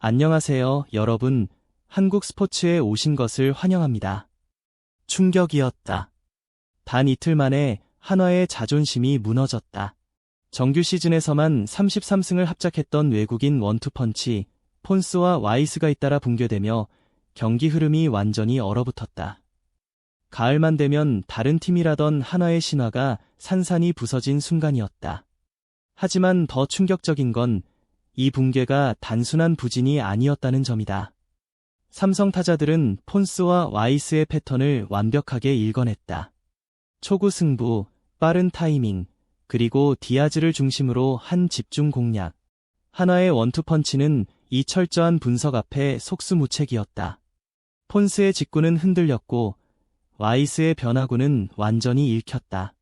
안녕하세요, 여러분. 한국 스포츠에 오신 것을 환영합니다. 충격이었다. 단 이틀 만에 한화의 자존심이 무너졌다. 정규 시즌에서만 33승을 합작했던 외국인 원투펀치, 폰스와 와이스가 잇따라 붕괴되며 경기 흐름이 완전히 얼어붙었다. 가을만 되면 다른 팀이라던 한화의 신화가 산산이 부서진 순간이었다. 하지만 더 충격적인 건 이 붕괴가 단순한 부진이 아니었다는 점이다. 삼성 타자들은 폰스와 와이스의 패턴을 완벽하게 읽어냈다. 초구 승부, 빠른 타이밍, 그리고 디아즈를 중심으로 한 집중 공략. 한화의 원투펀치는 이 철저한 분석 앞에 속수무책이었다. 폰스의 직구는 흔들렸고 와이스의 변화구는 완전히 읽혔다.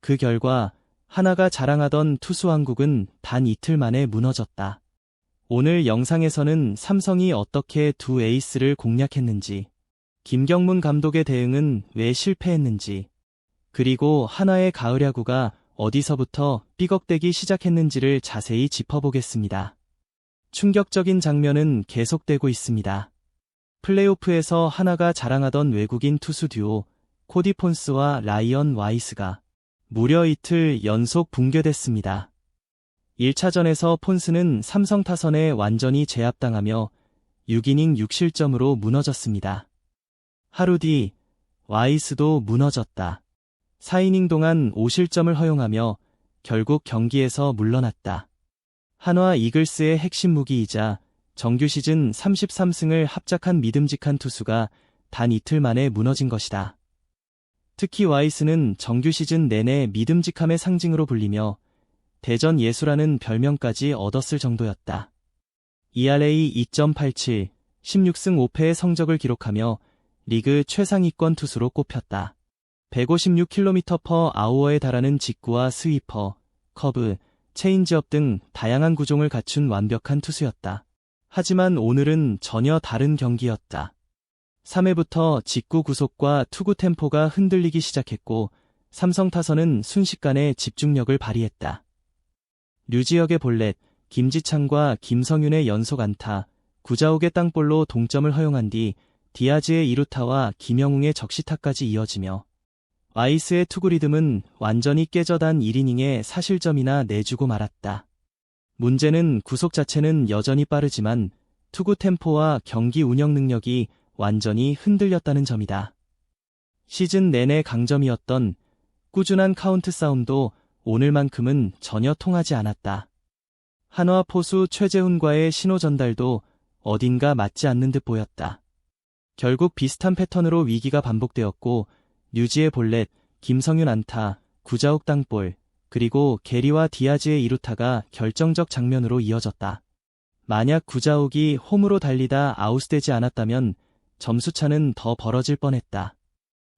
그 결과 한화가 자랑하던 투수 왕국은 단 이틀 만에 무너졌다. 오늘 영상에서는 삼성이 어떻게 두 에이스를 공략했는지, 김경문 감독의 대응은 왜 실패했는지, 그리고 한화의 가을 야구가 어디서부터 삐걱대기 시작했는지를 자세히 짚어보겠습니다. 충격적인 장면은 계속되고 있습니다. 플레이오프에서 한화가 자랑하던 외국인 투수 듀오 코디 폰스와 라이언 와이스가 무려 이틀 연속 붕괴됐습니다. 1차전에서 폰스는 삼성 타선에 완전히 제압당하며 6이닝 6실점으로 무너졌습니다. 하루 뒤 와이스도 무너졌다. 4이닝 동안 5실점을 허용하며 결국 경기에서 물러났다. 한화 이글스의 핵심 무기이자 정규 시즌 33승을 합작한 믿음직한 투수가 단 이틀 만에 무너진 것이다. 특히 와이스는 정규 시즌 내내 믿음직함의 상징으로 불리며 대전 예수라는 별명까지 얻었을 정도였다. ERA 2.87, 16승 5패의 성적을 기록하며 리그 최상위권 투수로 꼽혔다. 156km/h에 달하는 직구와 스위퍼, 커브, 체인지업 등 다양한 구종을 갖춘 완벽한 투수였다. 하지만 오늘은 전혀 다른 경기였다. 3회부터 직구 구속과 투구 템포가 흔들리기 시작했고 삼성 타선은 순식간에 집중력을 발휘했다. 류지혁의 볼넷, 김지창과 김성윤의 연속 안타, 구자욱의 땅볼로 동점을 허용한 뒤 디아즈의 2루타와 김영웅의 적시타까지 이어지며 와이스의 투구 리듬은 완전히 깨져단 1이닝에 4실점이나 내주고 말았다. 문제는 구속 자체는 여전히 빠르지만 투구 템포와 경기 운영 능력이 완전히 흔들렸다는 점이다. 시즌 내내 강점이었던 꾸준한 카운트 싸움도 오늘만큼은 전혀 통하지 않았다. 한화 포수 최재훈과의 신호 전달도 어딘가 맞지 않는 듯 보였다. 결국 비슷한 패턴으로 위기가 반복되었고 류지의 볼넷, 김성윤 안타, 구자욱 땅볼, 그리고 게리와 디아즈의 2루타가 결정적 장면으로 이어졌다. 만약 구자욱이 홈으로 달리다 아웃되지 않았다면 점수차는 더 벌어질 뻔했다.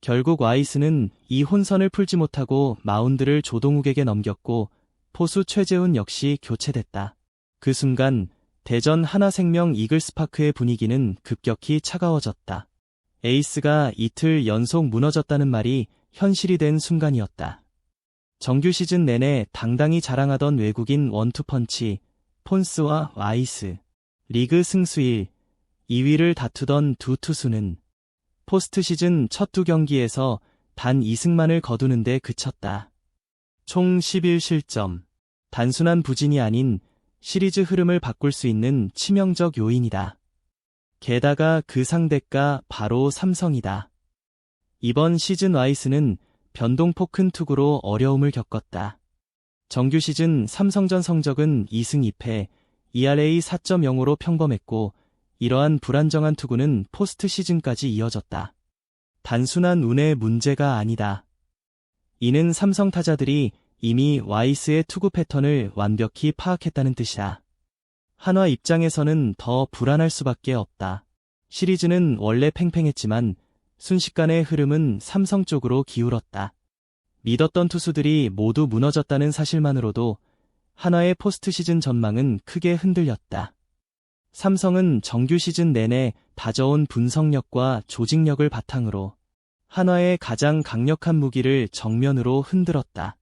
결국 와이스는 이 혼선을 풀지 못하고 마운드를 조동욱에게 넘겼고 포수 최재훈 역시 교체됐다. 그 순간 대전 하나생명 이글스파크의 분위기는 급격히 차가워졌다. 에이스가 이틀 연속 무너졌다는 말이 현실이 된 순간이었다. 정규 시즌 내내 당당히 자랑하던 외국인 원투펀치, 폰스와 와이스, 리그 승수일 2위를 다투던 두 투수는 포스트 시즌 첫 두 경기에서 단 2승만을 거두는데 그쳤다. 총 11실점. 단순한 부진이 아닌 시리즈 흐름을 바꿀 수 있는 치명적 요인이다. 게다가 그 상대가 바로 삼성이다. 이번 시즌 와이스는 변동폭 큰 투구로 어려움을 겪었다. 정규 시즌 삼성전 성적은 2승 2패, ERA 4.05로 평범했고 이러한 불안정한 투구는 포스트 시즌까지 이어졌다. 단순한 운의 문제가 아니다. 이는 삼성 타자들이 이미 와이스의 투구 패턴을 완벽히 파악했다는 뜻이다. 한화 입장에서는 더 불안할 수밖에 없다. 시리즈는 원래 팽팽했지만 순식간의 흐름은 삼성 쪽으로 기울었다. 믿었던 투수들이 모두 무너졌다는 사실만으로도 한화의 포스트 시즌 전망은 크게 흔들렸다. 삼성은 정규 시즌 내내 다져온 분석력과 조직력을 바탕으로 한화의 가장 강력한 무기를 정면으로 흔들었다.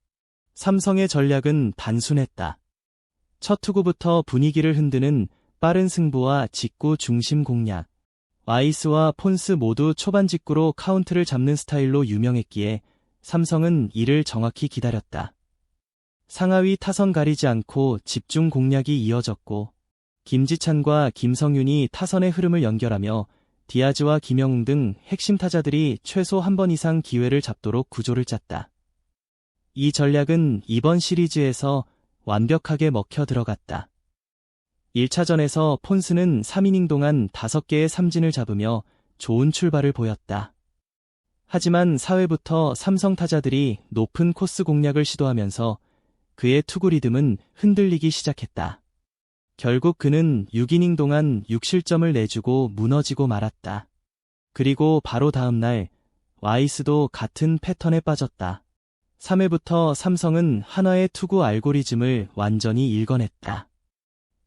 삼성의 전략은 단순했다. 첫 투구부터 분위기를 흔드는 빠른 승부와 직구 중심 공략. 와이스와 폰스 모두 초반 직구로 카운트를 잡는 스타일로 유명했기에 삼성은 이를 정확히 기다렸다. 상하위 타선 가리지 않고 집중 공략이 이어졌고 김지찬과 김성윤이 타선의 흐름을 연결하며 디아즈와 김영웅 등 핵심 타자들이 최소 한 번 이상 기회를 잡도록 구조를 짰다. 이 전략은 이번 시리즈에서 완벽하게 먹혀 들어갔다. 1차전에서 폰스는 3이닝 동안 5개의 삼진을 잡으며 좋은 출발을 보였다. 하지만 4회부터 삼성 타자들이 높은 코스 공략을 시도하면서 그의 투구 리듬은 흔들리기 시작했다. 결국 그는 6이닝 동안 6실점을 내주고 무너지고 말았다. 그리고 바로 다음 날 와이스도 같은 패턴에 빠졌다. 3회부터 삼성은 한화의 투구 알고리즘을 완전히 읽어냈다.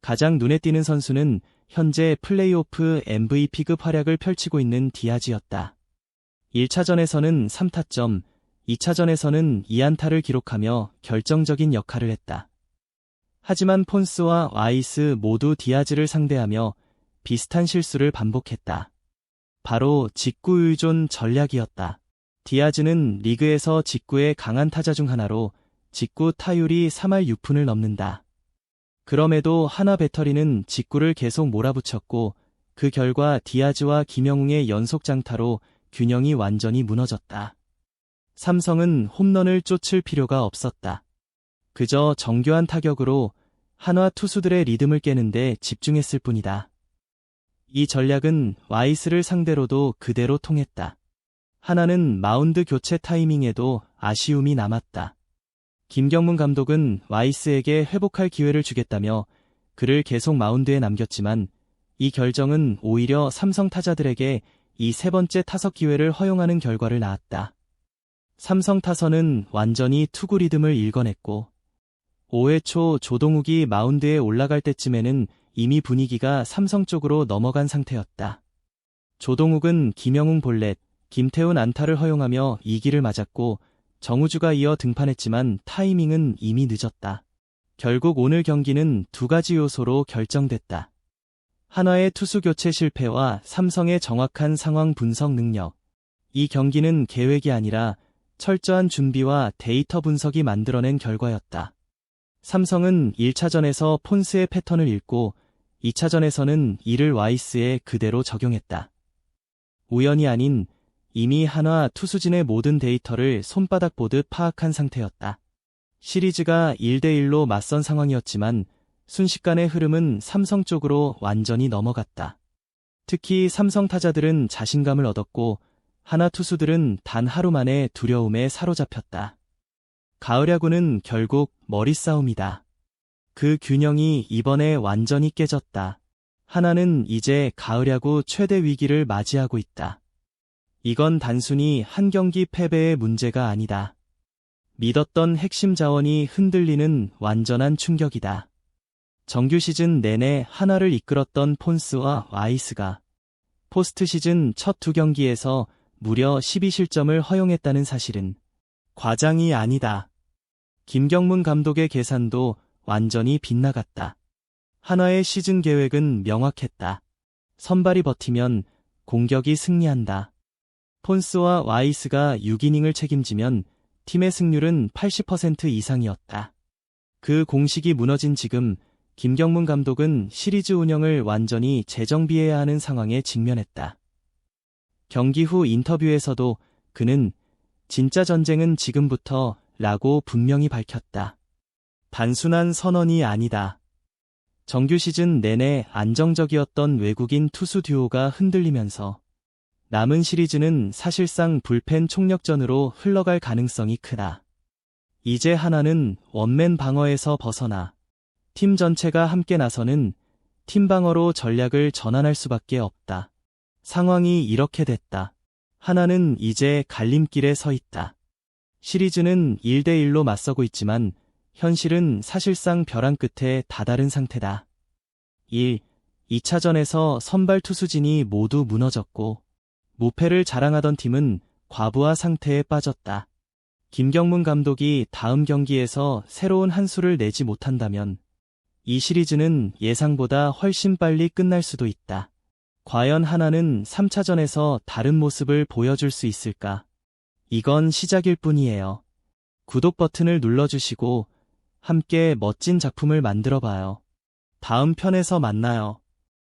가장 눈에 띄는 선수는 현재 플레이오프 MVP급 활약을 펼치고 있는 디아즈였다. 1차전에서는 3타점, 2차전에서는 2안타를 기록하며 결정적인 역할을 했다. 하지만 폰스와 와이스 모두 디아즈를 상대하며 비슷한 실수를 반복했다. 바로 직구 의존 전략이었다. 디아즈는 리그에서 직구에 강한 타자 중 하나로 직구 타율이 3할 6푼을 넘는다. 그럼에도 한화 배터리는 직구를 계속 몰아붙였고 그 결과 디아즈와 김영웅의 연속 장타로 균형이 완전히 무너졌다. 삼성은 홈런을 쫓을 필요가 없었다. 그저 정교한 타격으로 한화 투수들의 리듬을 깨는데 집중했을 뿐이다. 이 전략은 와이스를 상대로도 그대로 통했다. 한화는 마운드 교체 타이밍에도 아쉬움이 남았다. 김경문 감독은 와이스에게 회복할 기회를 주겠다며 그를 계속 마운드에 남겼지만 이 결정은 오히려 삼성 타자들에게 이 세 번째 타석 기회를 허용하는 결과를 낳았다. 삼성 타선은 완전히 투구 리듬을 읽어냈고 5회 초 조동욱이 마운드에 올라갈 때쯤에는 이미 분위기가 삼성 쪽으로 넘어간 상태였다. 조동욱은 김영웅 볼넷, 김태훈 안타를 허용하며 2기를 맞았고 정우주가 이어 등판했지만 타이밍은 이미 늦었다. 결국 오늘 경기는 두 가지 요소로 결정됐다. 한화의 투수 교체 실패와 삼성의 정확한 상황 분석 능력. 이 경기는 계획이 아니라 철저한 준비와 데이터 분석이 만들어낸 결과였다. 삼성은 1차전에서 폰스의 패턴을 읽고 2차전에서는 이를 와이스에 그대로 적용했다. 우연이 아닌 이미 한화 투수진의 모든 데이터를 손바닥 보듯 파악한 상태였다. 시리즈가 1대1로 맞선 상황이었지만 순식간의 흐름은 삼성 쪽으로 완전히 넘어갔다. 특히 삼성 타자들은 자신감을 얻었고 한화 투수들은 단 하루 만에 두려움에 사로잡혔다. 가을 야구는 결국 머리싸움이다. 그 균형이 이번에 완전히 깨졌다. 한화는 이제 가을 야구 최대 위기를 맞이하고 있다. 이건 단순히 한 경기 패배의 문제가 아니다. 믿었던 핵심 자원이 흔들리는 완전한 충격이다. 정규 시즌 내내 한화를 이끌었던 폰스와 와이스가 포스트 시즌 첫 두 경기에서 무려 12실점을 허용했다는 사실은 과장이 아니다. 김경문 감독의 계산도 완전히 빗나갔다. 한화의 시즌 계획은 명확했다. 선발이 버티면 공격이 승리한다. 폰스와 와이스가 6이닝을 책임지면 팀의 승률은 80% 이상이었다. 그 공식이 무너진 지금 김경문 감독은 시리즈 운영을 완전히 재정비해야 하는 상황에 직면했다. 경기 후 인터뷰에서도 그는 진짜 전쟁은 지금부터 라고 분명히 밝혔다. 단순한 선언이 아니다. 정규 시즌 내내 안정적이었던 외국인 투수 듀오가 흔들리면서 남은 시리즈는 사실상 불펜 총력전으로 흘러갈 가능성이 크다. 이제 한화는 원맨 방어에서 벗어나 팀 전체가 함께 나서는 팀 방어로 전략을 전환할 수밖에 없다. 상황이 이렇게 됐다. 한화는 이제 갈림길에 서 있다. 시리즈는 1대1로 맞서고 있지만 현실은 사실상 벼랑 끝에 다다른 상태다. 2차전에서 선발 투수진이 모두 무너졌고 무패를 자랑하던 팀은 과부하 상태에 빠졌다. 김경문 감독이 다음 경기에서 새로운 한 수를 내지 못한다면 이 시리즈는 예상보다 훨씬 빨리 끝날 수도 있다. 과연 하나는 3차전에서 다른 모습을 보여줄 수 있을까? 이건 시작일 뿐이에요. 구독 버튼을 눌러주시고 함께 멋진 작품을 만들어 봐요. 다음 편에서 만나요.